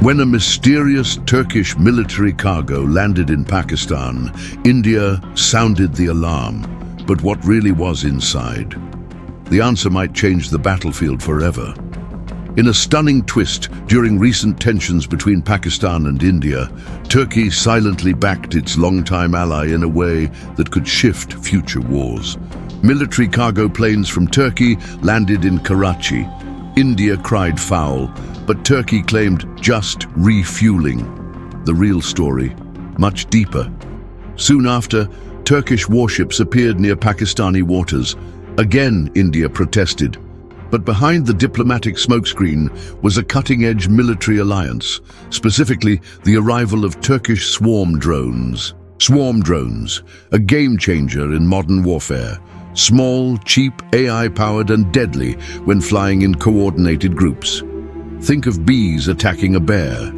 When a mysterious Turkish military cargo landed in Pakistan, India sounded the alarm. But what really was inside? The answer might change the battlefield forever. In a stunning twist during recent tensions between Pakistan and India, Turkey silently backed its longtime ally in a way that could shift future wars. Military cargo planes from Turkey landed in Karachi. India cried foul, but Turkey claimed just refueling. The real story, much deeper. Soon after, Turkish warships appeared near Pakistani waters. Again, India protested. But behind the diplomatic smokescreen was a cutting-edge military alliance, specifically the arrival of Turkish swarm drones. Swarm drones, a game-changer in modern warfare. Small, cheap, AI-powered and deadly when flying in coordinated groups. Think of bees attacking a bear.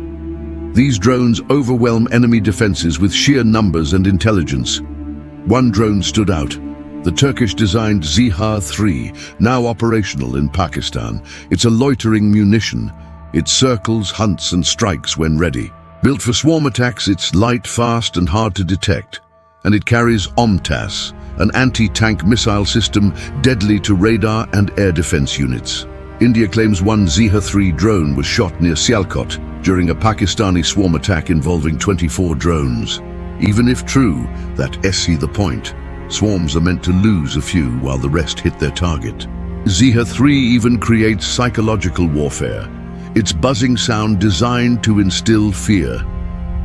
These drones overwhelm enemy defenses with sheer numbers and intelligence. One drone stood out. The Turkish-designed ZIHA-3, now operational in Pakistan. It's a loitering munition. It circles, hunts and strikes when ready. Built for swarm attacks, it's light, fast and hard to detect. And it carries OMTAS, an anti-tank missile system deadly to radar and air defense units. India claims one ZIHA-3 drone was shot near Sialkot during a Pakistani swarm attack involving 24 drones. Even if true, that's the point. Swarms are meant to lose a few while the rest hit their target. ZIHA-3 even creates psychological warfare. Its buzzing sound designed to instill fear.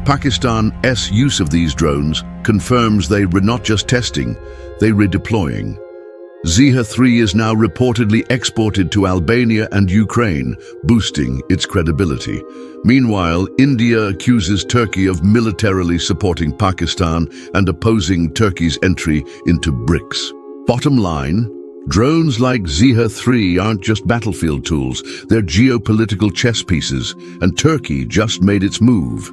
Pakistan's use of these drones confirms they were not just testing, they were deploying. ZIHA-3 is now reportedly exported to Albania and Ukraine, boosting its credibility. Meanwhile, India accuses Turkey of militarily supporting Pakistan and opposing Turkey's entry into BRICS. Bottom line, drones like ZIHA-3 aren't just battlefield tools, they're geopolitical chess pieces, and Turkey just made its move.